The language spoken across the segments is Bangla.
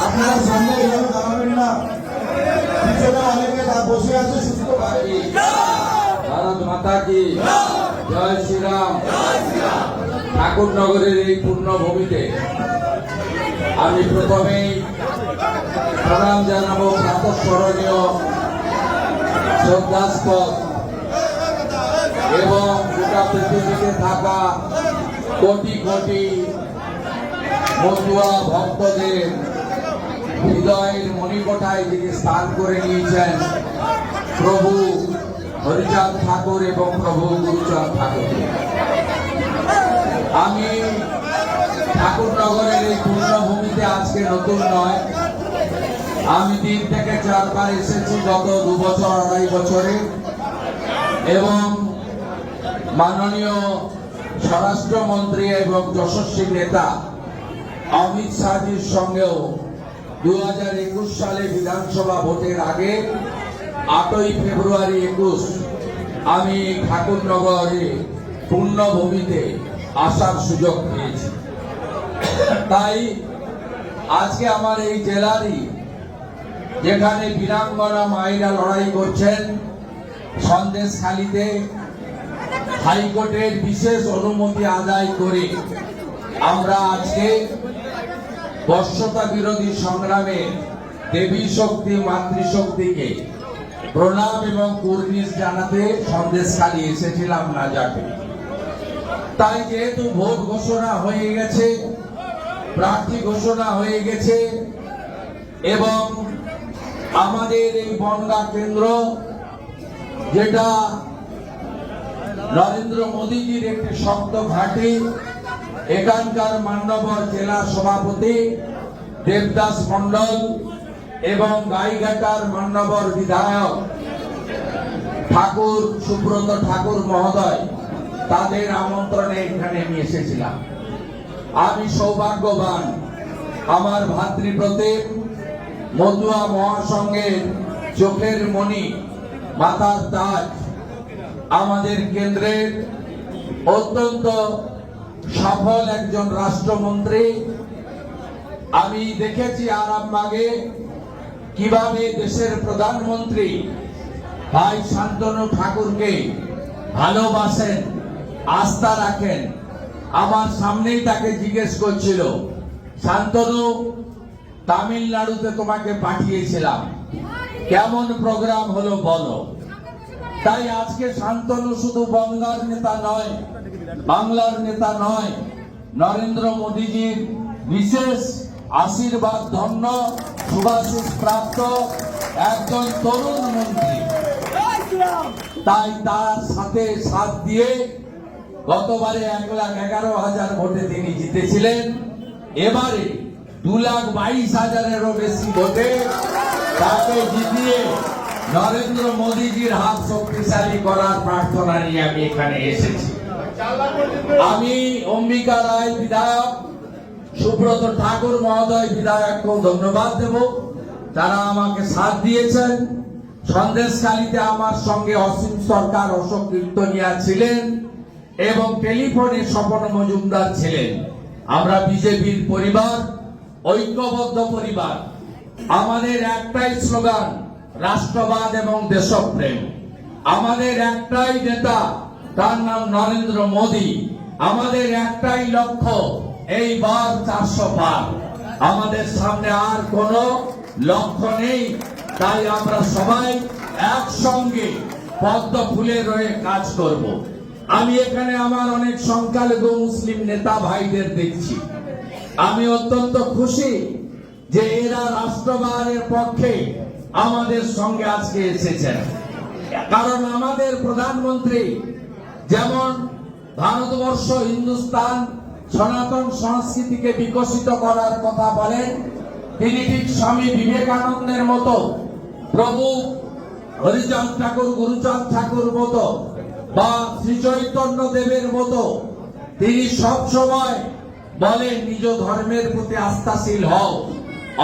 আপনারা সামনে এভাবে দাঁড়াবেন না, পিছনে অনেকে বসে আছে সুস্থ ভাই। ভারত মাতা কি জয় শ্রীরাম। ঠাকুরনগরের এই পূর্ণভূমিতে আমি প্রথমেই প্রণাম জানাবো প্রাতঃস্মরণীয় শ্রদ্ধাস্পদ এবং গোটা পৃথিবীতে থাকা কোটি কোটি মতুয়া ভক্তদের হৃদয়ের মণিকোঠায় যিনি স্থান করে নিয়েছেন প্রভু হরিচাঁদ ঠাকুর এবং প্রভু গুরুচাঁদ ঠাকুর। আমি ঠাকুরনগরের এই পূর্ণভূমিতে আজকে নতুন নয়, আমি 3 থেকে 4 বার এসেছি গত 2 বছর 2.5 বছরে, এবং মাননীয় স্বরাষ্ট্রমন্ত্রী এবং যশস্বী নেতা অমিত শাহজির সঙ্গেও 2021 সালে বিধানসভা ভোটের আগে 8ই ফেব্রুয়ারি 21 আমি ঠাকুরনগরে পূর্ণভূমিতে আসার সুযোগ পেয়েছি। তাই আজকে আমার এই জেলারই, যেখানে বীরাঙ্গনা মায়েরা লড়াই করছেন, সন্দেশখালীতে হাইকোর্টের বিশেষ অনুমতি আদায় করে আমরা আজকে বর্ষতা বিরোধী সংগ্রামে দেবী শক্তি মাতৃশক্তিকে প্রণাম এবং কুর্নিশ জানাতে সন্দেশখালী এসেছিলাম না যাকে। তাই যেহেতু ভোট ঘোষণা হয়ে গেছে, প্রার্থী ঘোষণা হয়ে গেছে, এবং আমাদের এই বনগাঁ কেন্দ্র, যেটা নরেন্দ্র মোদীজির একটি শক্ত ঘাঁটি, এখানকার মান্যবর জেলা সভাপতি দেবদাস মন্ডল এবং গাইঘাটার মান্যবর বিধায়ক ঠাকুর সুব্রত ঠাকুর মহোদয়, তাদের আমন্ত্রণে এখানে আমি এসেছিলাম। আমি সৌভাগ্যবান, আমার ভাতৃপ্রতিম মতুয়া মহাসংঘের চোখের মণি, মাথার তাজ, আমাদের কেন্দ্রের অত্যন্ত সফল একজন রাষ্ট্রমন্ত্রী। আমি দেখেছি আরামবাগে কিভাবে দেশের প্রধানমন্ত্রী ভাই শান্তনু ঠাকুরকে ভালোবাসেন, আস্থা রাখেন। আমার সামনেই তাকে জিজ্ঞেস করছিল, শান্তনু, তামিলনাড়ুতে তোমাকে পাঠিয়েছিলাম, কেমন প্রোগ্রাম হলো বলো। তাই আজকে শান্তনু শুধু বনগাঁর নেতা নয়, বাংলার নেতা নয়, নরেন্দ্র মোদীজির বিশেষ আশীর্বাদ ধন্য শুভাশিস প্রাপ্ত একজন তরুণ মন্ত্রী। তাই তার সাথে সাথ দিয়ে গতবারে 1,11,000 ভোটে তিনি জিতেছিলেন, এবারে 2,22,000-এরও বেশি ভোটে তাকে জিতিয়ে নরেন্দ্র মোদীজির হাত শক্তিশালী করার প্রার্থনা নিয়ে আমি এখানে এসেছি। আমি অম্বিকা রায় বিধায়ক, সুব্রত ঠাকুর মহোদয় বিধায়ককেও ধন্যবাদ দেব, তারা আমাকে সাথ দিয়েছেন। সন্দেশখালীতে আমার সঙ্গে অসীম সরকার, অশোক কীর্তনিয়া ছিলেন এবং টেলিফোনে স্বপন মজুমদার ছিলেন। আমরা বিজেপির পরিবার, ঐক্যবদ্ধ পরিবার। আমাদের একটাই স্লোগান, রাষ্ট্রবাদ এবং দেশপ্রেম। আমাদের একটাই নেতা, তার নাম নরেন্দ্র মোদী। আমাদের একটাই লক্ষ্য, এইবার 400 পার। আমাদের সামনে আর কোনো লক্ষ্য নেই। তাই আমরা সবাই একসঙ্গে পদ্ম ফুলে রয়ে কাজ করব। আমি এখানে আমার অনেক সংখ্যালঘু মুসলিম নেতা ভাইদের দেখছি। আমি অত্যন্ত খুশি যে এরা রাষ্ট্রবাদের পক্ষে আমাদের সঙ্গে আজকে এসেছেন। কারণ আমাদের প্রধানমন্ত্রী যেমন ভারতবর্ষ, হিন্দুস্তান, সনাতন সংস্কৃতিকে বিকশিত করার কথা বলেন, তিনি ঠিক স্বামী বিবেকানন্দের মতো, প্রভু হরিচাঁদ ঠাকুর, গুরুচাঁদ ঠাকুর মতো বা শ্রী চৈতন্য দেবের মতো তিনি সব সময় বলেন নিজ ধর্মের প্রতি আস্থাশীল হও,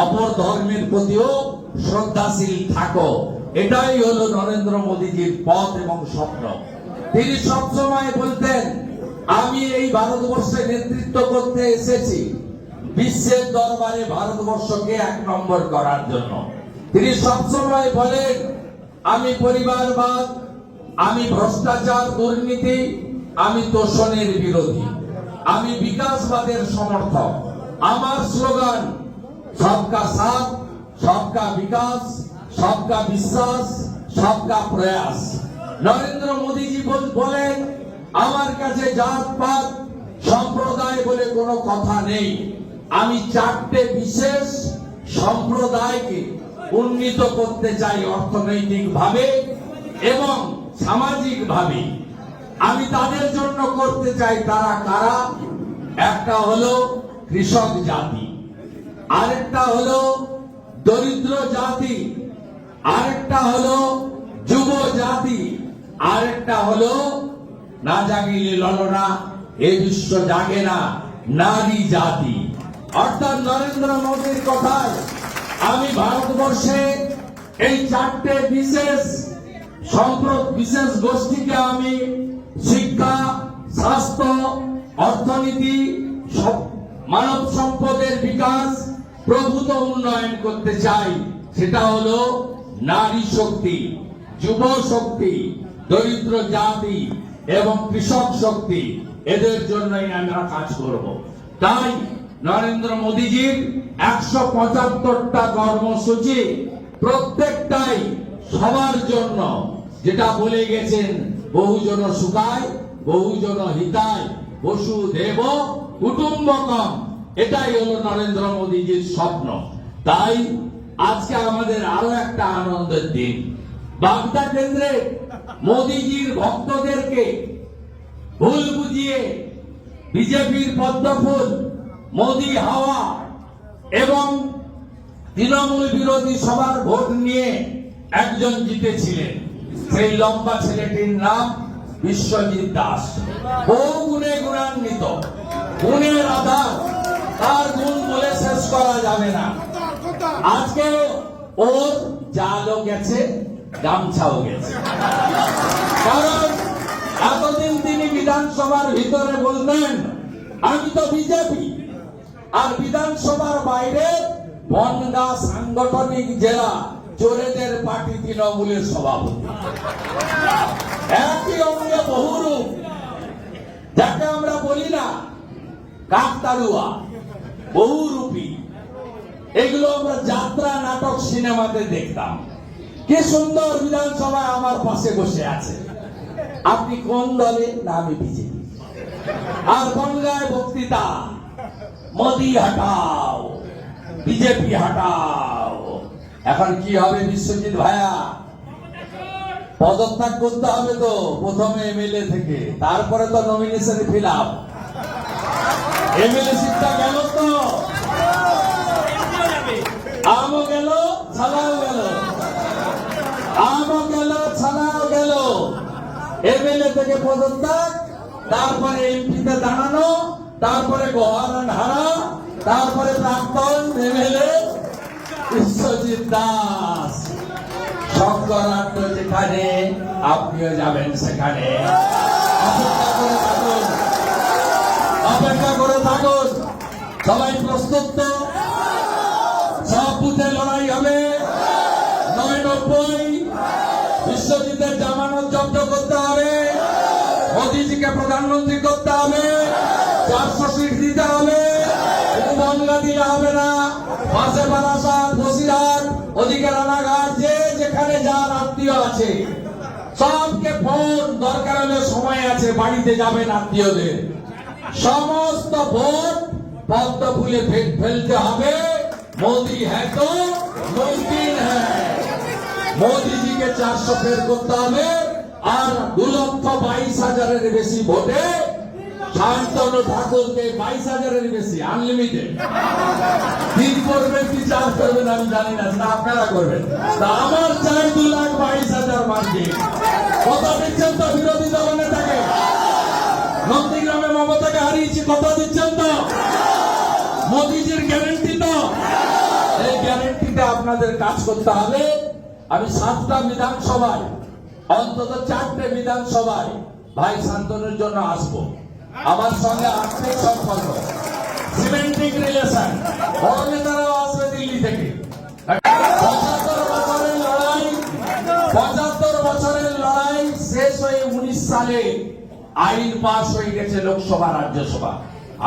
অপর ধর্মের প্রতিও শ্রদ্ধাশীল থাকো। এটাই হলো নরেন্দ্র মোদীজির পথ এবং স্বপ্ন। তিনি সবসময় বলতেন, আমি এই ভারতবর্ষে নেতৃত্ব করতে এসেছি বিশ্বের দরবারে ভারতবর্ষকে 1 নম্বর করার জন্য। তিনি সবসময় বলেন, আমি পরিবারবাদ, আমি ভ্রষ্টাচার, দুর্নীতি, আমি তোষণের বিরোধী, আমি বিকাশবাদের সমর্থক। আমার স্লোগান সবকা সাথ, সবকা বিকাশ, সবকা বিশ্বাস, সবকা প্রয়াস। নরেন্দ্র মোদীজি বলেন, আমার কাছে জাতপাত সম্প্রদায় বলে কোনো কথা নেই। আমি 4টে বিশেষ সম্প্রদায়কে উন্নীত করতে চাই অর্থনৈতিকভাবে এবং সামাজিকভাবে। আমি তাদের জন্য করতে চাই। তারা কারা? একটা হলো কৃষক জাতি, আরেকটা হলো দরিদ্র জাতি, আরেকটা হলো যুব জাতি, আরেকটা হলো না জাগিলে ললনা এ বিশ্ব জাগে না নারী জাতি। অর্থাৎ নরেন্দ্র মোদীর কথায় আমি ভারতবর্ষে এই 4টে বিশেষ গোষ্ঠীকে আমি শিক্ষা, স্বাস্থ্য, অর্থনীতি, মানব সম্পদের বিকাশ, প্রভূত উন্নয়ন করতে চাই। সেটা হলো নারী শক্তি, যুব শক্তি, দরিদ্র জাতি এবং কৃষক শক্তি। এদের জন্যই আমরা কাজ করব। তাই নরেন্দ্র মোদীজির 175টা কর্মসূচি, প্রত্যেকটাই সবার জন্য, যেটা বলে গেছেন বহুজন সুখায় বহুজন হিতায় বসুধৈব কুটুম্বকম। এটাই হলো নরেন্দ্র মোদীজির স্বপ্ন। তাই আজকে আমাদের আরো একটা আনন্দের দিন। বাগদা কেন্দ্রে মোদীজির ভক্তদেরকে ভুল বুঝিয়ে বিজেপির পদ্মফুল, মোদী হাওয়া এবং তৃণমূল বিরোধী সবার ভোট নিয়ে একজন জিতেছিলেন। সেই লম্বা ছেলেটির নাম বিশ্বজিৎ দাস। বহু গুণে গুণান্বিত, গুণের আধার, তার গুণ বলে শেষ করা যাবে না। আজকে ওর জালও গেছে, গামছাও গেছে। কারণ এতদিন তিনি বিধানসভার ভিতরে বলতেন আমি তো বিজেপি, আর বিধানসভার বাইরে বনগাঁ সাংগঠনিক জেলা চোরেদের পার্টি তৃণমূলের সভাপতি। একই অঙ্গে বহুরূপ, যাকে আমরা বলি না কাকতাড়ুয়া, বহুরূপী। এগুলো আমরা যাত্রা, নাটক, সিনেমাতে দেখতাম। কি সুন্দর বিধানসভায় আমার পাশে বসে আছে। আপনি কোন দলে? না, আমি বিজেপি। আর গঙ্গায় বক্তৃতা, মোদি হটাও, বিজেপি হটাও। এখন কি হবে বিশ্বজিৎ ভাইয়া? পদত্যাগ করতে হবে তো, প্রথমে এমএলএ থেকে, তারপরে তো নমিনেশন ফিল আপ। এমএলএ সিটটা গেল তো, আমও গেল, ছালাও গেল, আমও গেল, ছালাও গেল। এমএলএ থেকে পদত্যাগ, তারপরে এমপিতে দাঁড়ানো, তারপরে গভর্নর হারা, তারপরে প্রাক্তন এমএলএ বিশ্বজিৎ দাস। শঙ্করাট্য যেখানে, আপনিও যাবেন সেখানে। অপেক্ষা করে থাকুন, অপেক্ষা করে থাকুন। সবাই প্রস্তুত তো? সব বুথে লড়াই হবে। ৯৯ বিশ্বজিতের জামানত জব্দ করতে হবে, মোদিজিকে প্রধানমন্ত্রী করতে হবে, 400 সিট দিতে হবে। শুধু বাংলা দিলে হবে না, পাশে বারাসাত, বসিরহাট, ওদিকে রানাঘাট, যে যেখানে যার আত্মীয় আছে সবকে ফোন, দরকার হলে সময় আছে, বাড়িতে যাবেন আত্মীয়দের। সমস্ত ভোট পদ্ম ফুলে ফেলতে হবে। মোদি হ্যাঁ তো মুমকিন হ্যাঁ। মোদিজিকে 400 ফের করতে হবে। আর 2,22,000 বেশি ভোটে শান্তনু ঠাকুরকে 22,000 বেশি আনলিমিটেড। তিন করবেন কি চার করবেন আমি জানি না, সেটা আপনারা করবেন। তা আমার চাই 2,22,000 মার্কিন। কথা দিচ্ছেন তো বিরোধী দল নেতাকে? নন্দীগ্রামে মমতাকে হারিয়েছি, কথা দিচ্ছেন তো? মোদিজির গ্যারেন্টি তো? এই গ্যারেন্টিতে আপনাদের কাজ করতে হবে। আমি 7টা বিধানসভায়, অন্তত 4টে বিধানসভায় ভাই শান্তনুর জন্য আসবো। আমার সঙ্গে আর্থিক সম্পর্ক, সিমেন্টিক রিলেশন, বড় নেতারাও আসবে দিল্লি থেকে। 75 বছরের লড়াই, 75 বছরের লড়াই শেষ হয়ে 19 সালে আইন পাস হয়ে গেছে লোকসভা, রাজ্যসভা।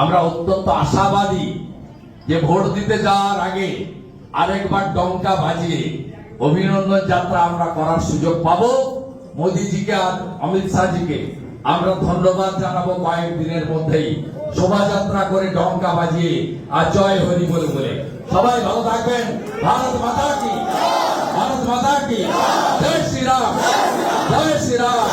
আমরা অত্যন্ত আশাবাদী যে ভোট দিতে যাওয়ার আগে আরেকবার ডঙ্কা বাজিয়ে অভিনন্দন যাত্রা আমরা করার সুযোগ পাবো। মোদিজিকে আর অমিত শাহজিকে আমরা ধন্যবাদ জানাবো। কয়েকদিনের মধ্যেই শোভাযাত্রা করে ডঙ্কা বাজিয়ে আর জয় হরি বলে বলে। সবাই ভালো থাকবেন। ভারত মাতা কি, ভারত মাতা কি, জয় শ্রীরাম, জয় শ্রীরাম।